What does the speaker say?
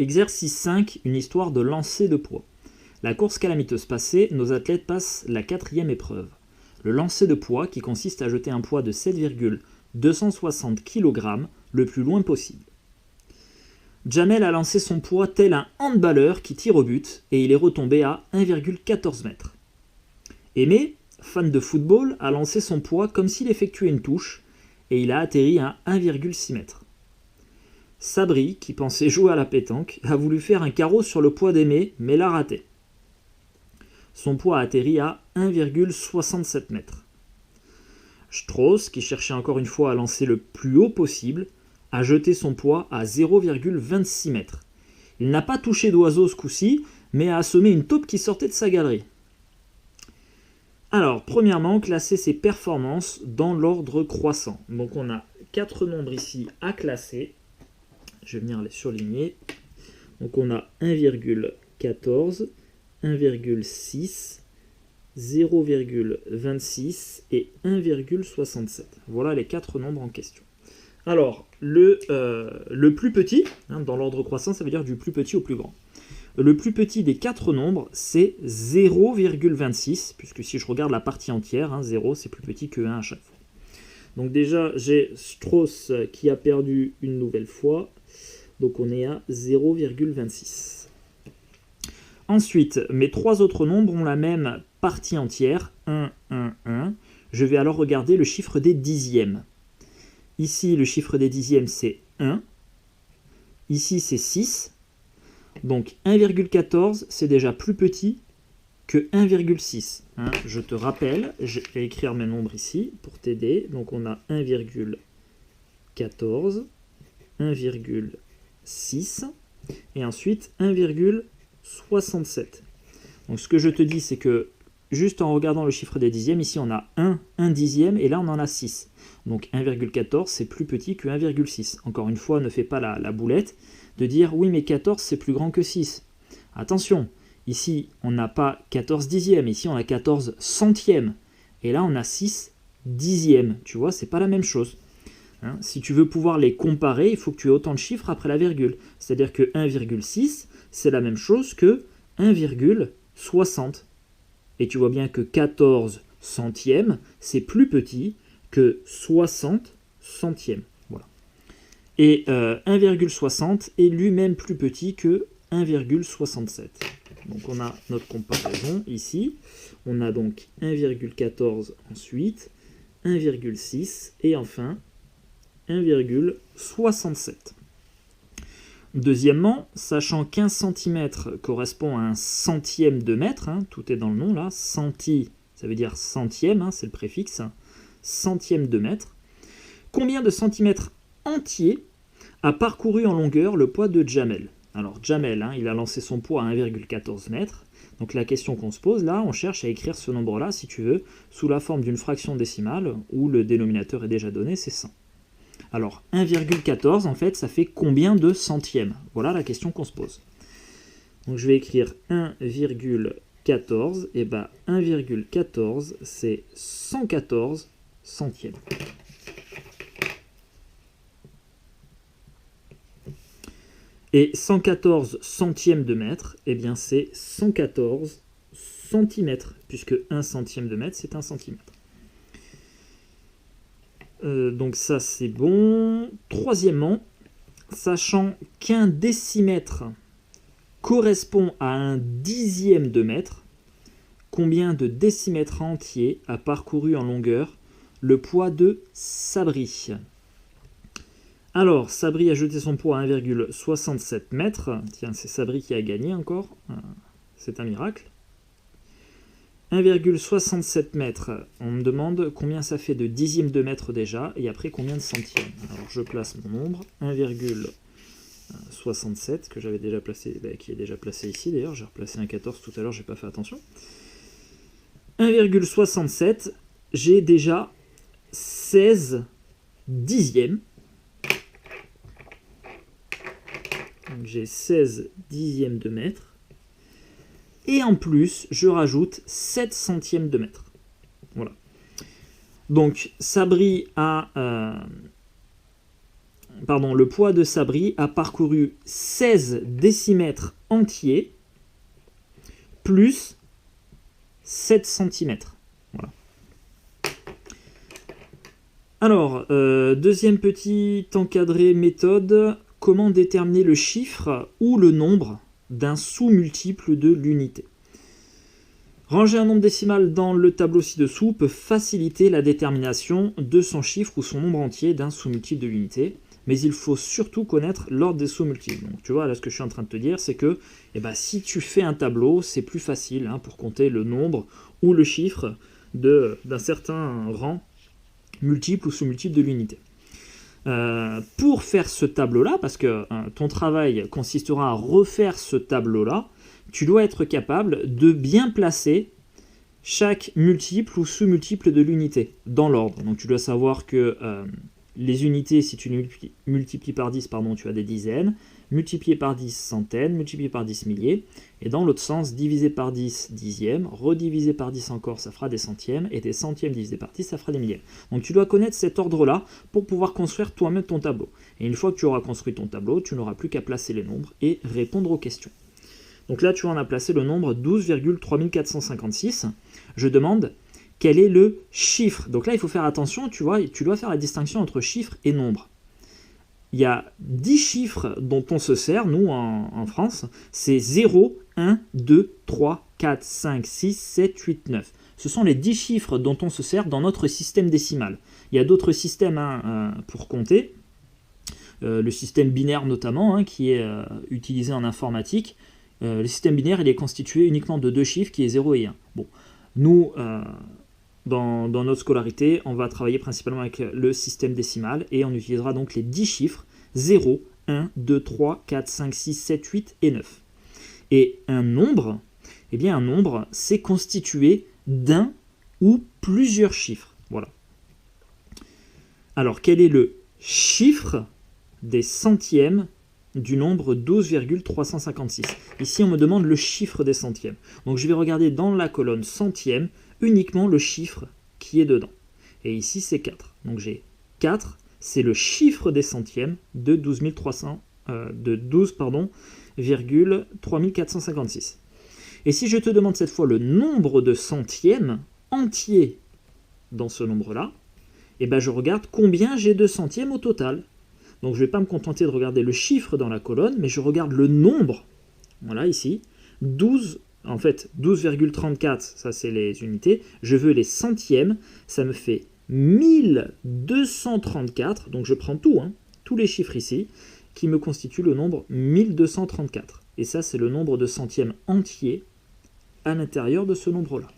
Exercice 5, une histoire de lancer de poids. La course calamiteuse passée, nos athlètes passent la 4e épreuve. Le lancer de poids qui consiste à jeter un poids de 7,260 kg le plus loin possible. Jamel a lancé son poids tel un handballeur qui tire au but et il est retombé à 1,14 m. Aimé, fan de football, a lancé son poids comme s'il effectuait une touche et il a atterri à 1,6 m. Sabri, qui pensait jouer à la pétanque, a voulu faire un carreau sur le poids d'Aimé, mais l'a raté. Son poids a atterri à 1,67 m. Strauss, qui cherchait encore une fois à lancer le plus haut possible, a jeté son poids à 0,26 m. Il n'a pas touché d'oiseau ce coup-ci, mais a assommé une taupe qui sortait de sa galerie. Alors, premièrement, classer ses performances dans l'ordre croissant. Donc on a 4 nombres ici à classer. Je vais venir les surligner. Donc on a 1,14, 1,6, 0,26 et 1,67. Voilà les 4 nombres en question. Alors, le plus petit, dans l'ordre croissant, ça veut dire du plus petit au plus grand. Le plus petit des 4 nombres, c'est 0,26, puisque si je regarde la partie entière, 0 c'est plus petit que 1 à chaque fois. Donc déjà, j'ai Strauss qui a perdu une nouvelle fois. Donc on est à 0,26. Ensuite, mes 3 autres nombres ont la même partie entière, 1, 1, 1. Je vais alors regarder le chiffre des dixièmes. Ici, le chiffre des dixièmes, c'est 1. Ici, c'est 6. Donc 1,14, c'est déjà plus petit que 1,6. Je te rappelle, je vais écrire mes nombres ici pour t'aider. Donc on a 1,14, 1,6 et ensuite 1,67. Donc ce que je te dis, c'est que juste en regardant le chiffre des dixièmes, ici on a 1 dixième et là on en a 6. Donc 1,14 c'est plus petit que 1,6. Encore une fois, ne fais pas la boulette de dire oui mais 14 c'est plus grand que 6. Attention, ici on n'a pas 14 dixièmes, ici on a 14 centièmes. Et là on a 6 dixièmes. Tu vois, c'est pas la même chose. Si tu veux pouvoir les comparer, il faut que tu aies autant de chiffres après la virgule. C'est-à-dire que 1,6 c'est la même chose que 1,60. Et tu vois bien que 14 centièmes, c'est plus petit que 60 centièmes. Voilà. Et 1,60 est lui-même plus petit que 1,67. Donc on a notre comparaison ici. On a donc 1,14 ensuite, 1,6 et enfin 1,67. Deuxièmement, sachant qu'un centimètre correspond à un centième de mètre, tout est dans le nom là, centi, ça veut dire centième, c'est le préfixe, centième de mètre, combien de centimètres entiers a parcouru en longueur le poids de Jamel? Alors Jamel, il a lancé son poids à 1,14 m. Donc la question qu'on se pose là, on cherche à écrire ce nombre-là, si tu veux, sous la forme d'une fraction décimale, où le dénominateur est déjà donné, c'est 100. Alors 1,14 en fait, ça fait combien de centièmes? Voilà la question qu'on se pose. Donc je vais écrire 1,14, et 1,14 c'est 114 centièmes. Et 114 centièmes de mètre, c'est 114 centimètres, puisque 1 centième de mètre, c'est 1 centimètre. Donc ça, c'est bon. Troisièmement, sachant qu'un décimètre correspond à un dixième de mètre, combien de décimètres entiers a parcouru en longueur le poids de Sabri? Alors, Sabri a jeté son poids à 1,67 m. Tiens, c'est Sabri qui a gagné encore. C'est un miracle. 1,67 m. On me demande combien ça fait de dixième de mètre déjà, et après combien de centièmes. Alors, je place mon nombre. 1,67 que j'avais déjà placé, qui est déjà placé ici d'ailleurs. J'ai replacé un 14 tout à l'heure, j'ai pas fait attention. 1,67, j'ai déjà 16 dixièmes. Donc j'ai 16 dixièmes de mètre. Et en plus, je rajoute 7 centièmes de mètre. Voilà. Donc Sabri a le poids de Sabri a parcouru 16 décimètres entiers plus 7 cm. Voilà. Alors, deuxième petit encadré méthode, comment déterminer le chiffre ou le nombre d'un sous-multiple de l'unité. Ranger un nombre décimal dans le tableau ci-dessous peut faciliter la détermination de son chiffre ou son nombre entier d'un sous-multiple de l'unité, mais il faut surtout connaître l'ordre des sous-multiples. Donc tu vois, là ce que je suis en train de te dire, c'est que si tu fais un tableau, c'est plus facile pour compter le nombre ou le chiffre d'un certain rang multiple ou sous-multiple de l'unité. Pour faire ce tableau-là, parce que ton travail consistera à refaire ce tableau-là, tu dois être capable de bien placer chaque multiple ou sous-multiple de l'unité dans l'ordre. Donc tu dois savoir que les unités, si tu les multiplies par 10, tu as des dizaines, multiplié par 10, centaines, multiplié par 10, milliers, et dans l'autre sens, divisé par 10, dixièmes, redivisé par 10 encore, ça fera des centièmes, et des centièmes divisé par 10, ça fera des millièmes. Donc tu dois connaître cet ordre-là pour pouvoir construire toi-même ton tableau. Et une fois que tu auras construit ton tableau, tu n'auras plus qu'à placer les nombres et répondre aux questions. Donc là, tu vois, on a placé le nombre 12,3456. Je demande quel est le chiffre. Donc là, il faut faire attention, tu vois, tu dois faire la distinction entre chiffre et nombre. Il y a 10 chiffres dont on se sert, nous, en France. C'est 0, 1, 2, 3, 4, 5, 6, 7, 8, 9. Ce sont les 10 chiffres dont on se sert dans notre système décimal. Il y a d'autres systèmes pour compter. Le système binaire notamment, qui est utilisé en informatique. Le système binaire, il est constitué uniquement de 2 chiffres qui est 0 et 1. Bon, nous, dans notre scolarité, on va travailler principalement avec le système décimal et on utilisera donc les 10 chiffres 0, 1, 2, 3, 4, 5, 6, 7, 8 et 9. Et un nombre, c'est constitué d'un ou plusieurs chiffres. Voilà. Alors, quel est le chiffre des centièmes du nombre 12,356. Ici, on me demande le chiffre des centièmes. Donc, je vais regarder dans la colonne centième uniquement le chiffre qui est dedans. Et ici, c'est 4. Donc, j'ai 4, c'est le chiffre des centièmes de 12,3456. Et si je te demande cette fois le nombre de centièmes entiers dans ce nombre-là, je regarde combien j'ai de centièmes au total. Donc je ne vais pas me contenter de regarder le chiffre dans la colonne, mais je regarde le nombre. Voilà, ici. 12,34, ça c'est les unités. Je veux les centièmes, ça me fait 1234. Donc je prends tout, tous les chiffres ici, qui me constituent le nombre 1234. Et ça, c'est le nombre de centièmes entiers à l'intérieur de ce nombre-là.